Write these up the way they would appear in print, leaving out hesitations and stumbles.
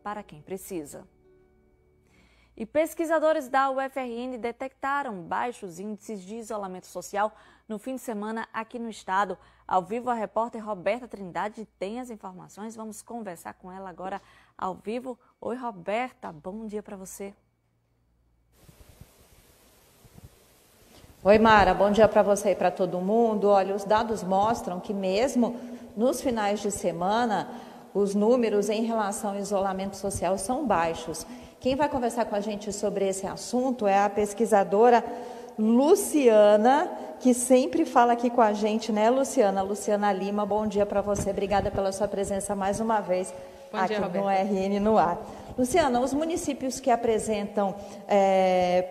para quem precisa. E pesquisadores da UFRN detectaram baixos índices de isolamento social no fim de semana aqui no estado. Ao vivo, a repórter Roberta Trindade tem as informações. Vamos conversar com ela agora ao vivo. Oi, Roberta, bom dia para você. Oi, Mara, bom dia para você e para todo mundo. Olha, os dados mostram que mesmo nos finais de semana, os números em relação ao isolamento social são baixos. Quem vai conversar com a gente sobre esse assunto é a pesquisadora Luciana, que sempre fala aqui com a gente, né, Luciana? Luciana Lima, bom dia para você. Obrigada pela sua presença mais uma vez aqui no RN no Ar. Luciana, os municípios que apresentam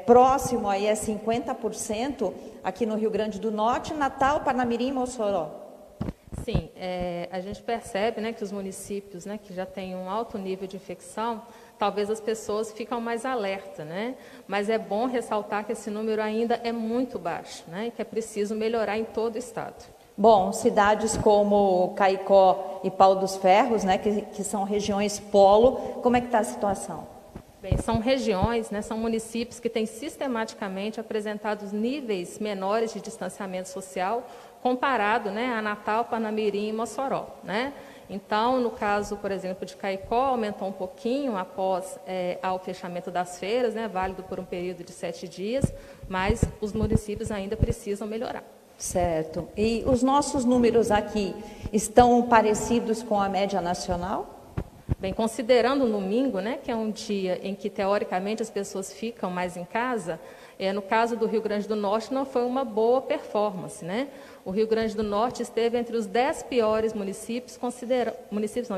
próximo aí a 50% aqui no Rio Grande do Norte, Natal, Parnamirim e Mossoró. Sim, a gente percebe, né, que os municípios, né, que já têm um alto nível de infecção, talvez as pessoas ficam mais alertas, né? Mas é bom ressaltar que esse número ainda é muito baixo, né? E que é preciso melhorar em todo o estado. Bom, cidades como Caicó e Pau dos Ferros, né, que são regiões polo, como é que está a situação? Bem, são regiões, né, são municípios que têm sistematicamente apresentado níveis menores de distanciamento social comparado, né, a Natal, Parnamirim e Mossoró, né? Então, no caso, por exemplo, de Caicó, aumentou um pouquinho após ao fechamento das feiras, né, válido por um período de 7 dias, mas os municípios ainda precisam melhorar. Certo. E os nossos números aqui estão parecidos com a média nacional? Bem, considerando o domingo, né, que é um dia em que, teoricamente, as pessoas ficam mais em casa, no caso do Rio Grande do Norte, não foi uma boa performance, né? O Rio Grande do Norte esteve entre os 10 piores municípios,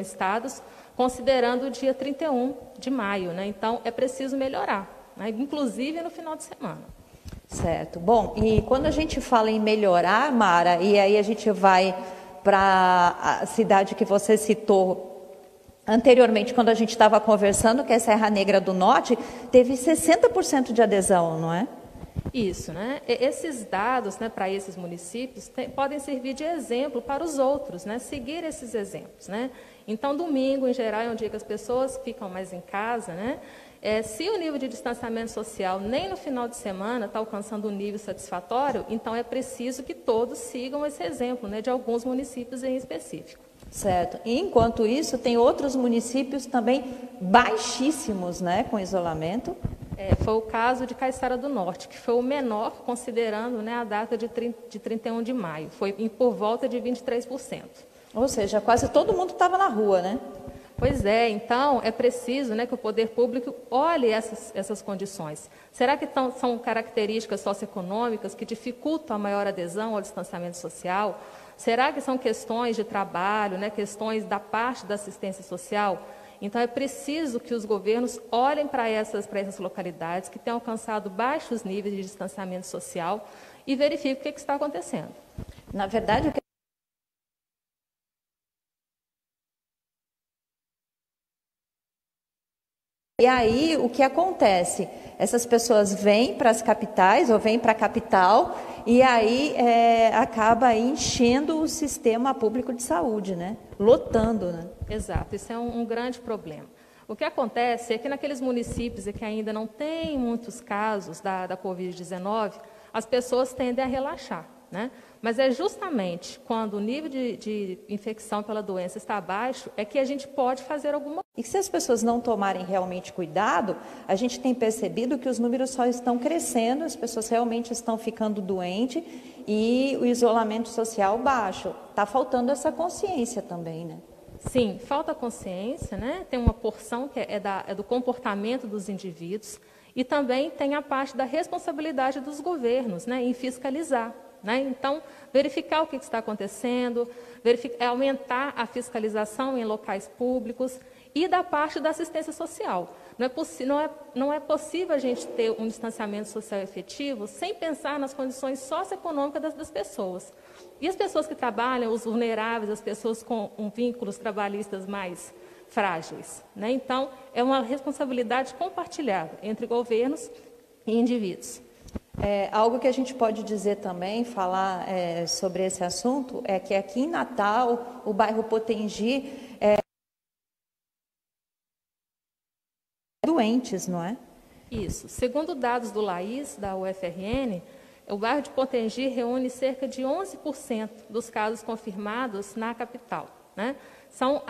estados, considerando o dia 31 de maio, né? Então, é preciso melhorar, né? Inclusive no final de semana. Certo. Bom, e quando a gente fala em melhorar, Mara, e aí a gente vai para a cidade que você citou anteriormente, quando a gente estava conversando, que é Serra Negra do Norte, teve 60% de adesão, não é? Isso, né? Esses dados, né, para esses municípios podem servir de exemplo para os outros, né? Seguir esses exemplos, né? Então, domingo, em geral, é um dia que as pessoas ficam mais em casa, né? Se o nível de distanciamento social nem no final de semana está alcançando um nível satisfatório, então é preciso que todos sigam esse exemplo, né, de alguns municípios em específico. Certo. E enquanto isso, tem outros municípios também baixíssimos, né, com isolamento. Foi o caso de Caiçara do Norte, que foi o menor, considerando, né, a data de 31 de maio. Foi por volta de 23%. Ou seja, quase todo mundo estava na rua, né? Pois é, então é preciso, né, que o poder público olhe essas condições. Será que são características socioeconômicas que dificultam a maior adesão ao distanciamento social? Será que são questões de trabalho, né, questões da parte da assistência social? Então é preciso que os governos olhem para essas localidades que têm alcançado baixos níveis de distanciamento social e verifiquem o que está acontecendo. Na verdade, e aí, o que acontece? Essas pessoas vêm para as capitais ou vêm para a capital e aí acaba enchendo o sistema público de saúde, né? Lotando, né? Exato, isso é um grande problema. O que acontece é que naqueles municípios que ainda não tem muitos casos da Covid-19, as pessoas tendem a relaxar, né? Mas é justamente quando o nível de infecção pela doença está baixo, é que a gente pode fazer alguma coisa. E se as pessoas não tomarem realmente cuidado, a gente tem percebido que os números só estão crescendo, as pessoas realmente estão ficando doentes e o isolamento social baixo. Está faltando essa consciência também, né? Sim, falta consciência, né? Tem uma porção que é do comportamento dos indivíduos e também tem a parte da responsabilidade dos governos, né, em fiscalizar. Né? Então, verificar o que está acontecendo, aumentar a fiscalização em locais públicos e da parte da assistência social. Não é possível a gente ter um distanciamento social efetivo sem pensar nas condições socioeconômicas das pessoas. E as pessoas que trabalham, os vulneráveis, as pessoas com vínculos trabalhistas mais frágeis. Né? Então, é uma responsabilidade compartilhada entre governos e indivíduos. Algo que a gente pode dizer também, falar sobre esse assunto, é que aqui em Natal, o bairro Potengi doentes, não é? Isso. Segundo dados do LAIS, da UFRN, o bairro de Potengi reúne cerca de 11% dos casos confirmados na capital, né? São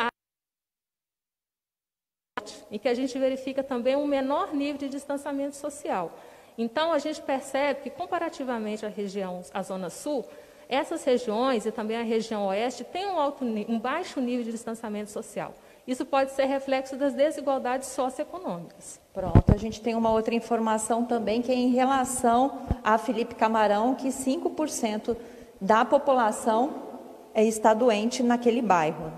em que a gente verifica também um menor nível de distanciamento social. Então, a gente percebe que, comparativamente à Zona Sul, essas regiões e também a região Oeste têm um baixo nível de distanciamento social. Isso pode ser reflexo das desigualdades socioeconômicas. Pronto, a gente tem uma outra informação também, que é em relação a Felipe Camarão, que 5% da população está doente naquele bairro.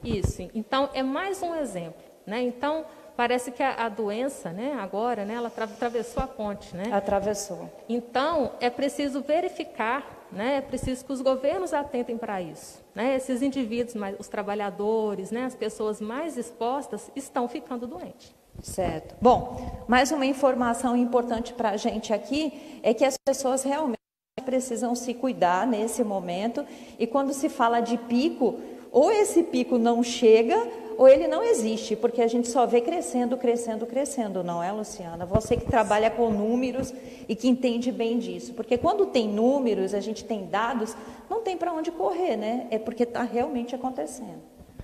Isso, então é mais um exemplo, né? Então, parece que a doença, né, agora, né, ela atravessou a ponte, né? Atravessou. Então, é preciso verificar, né, é preciso que os governos atentem para isso, né? Esses indivíduos, os trabalhadores, né, as pessoas mais expostas estão ficando doentes. Certo. Bom, mais uma informação importante para a gente aqui é que as pessoas realmente precisam se cuidar nesse momento, e quando se fala de pico, ou esse pico não chega ou ele não existe, porque a gente só vê crescendo, crescendo, crescendo, não é, Luciana? Você que trabalha com números e que entende bem disso, porque quando tem números, a gente tem dados, não tem para onde correr, né? É porque está realmente acontecendo.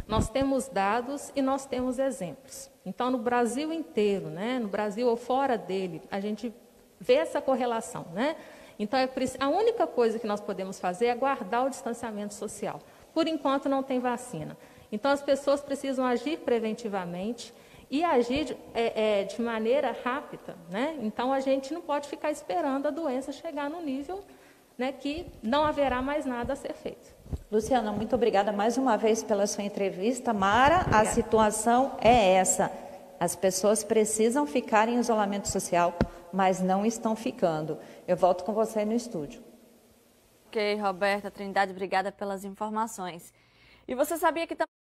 Nós temos dados e nós temos exemplos. Então, no Brasil inteiro, né, no Brasil ou fora dele, a gente vê essa correlação, né? Então, a única coisa que nós podemos fazer é guardar o distanciamento social. Por enquanto, não tem vacina. Então, as pessoas precisam agir preventivamente e agir de maneira rápida, né? Então, a gente não pode ficar esperando a doença chegar no nível, né, que não haverá mais nada a ser feito. Luciana, muito obrigada mais uma vez pela sua entrevista. Mara, obrigada. A situação é essa. As pessoas precisam ficar em isolamento social, mas não estão ficando. Eu volto com você no estúdio. Ok, Roberta, Trindade, obrigada pelas informações. E você sabia que também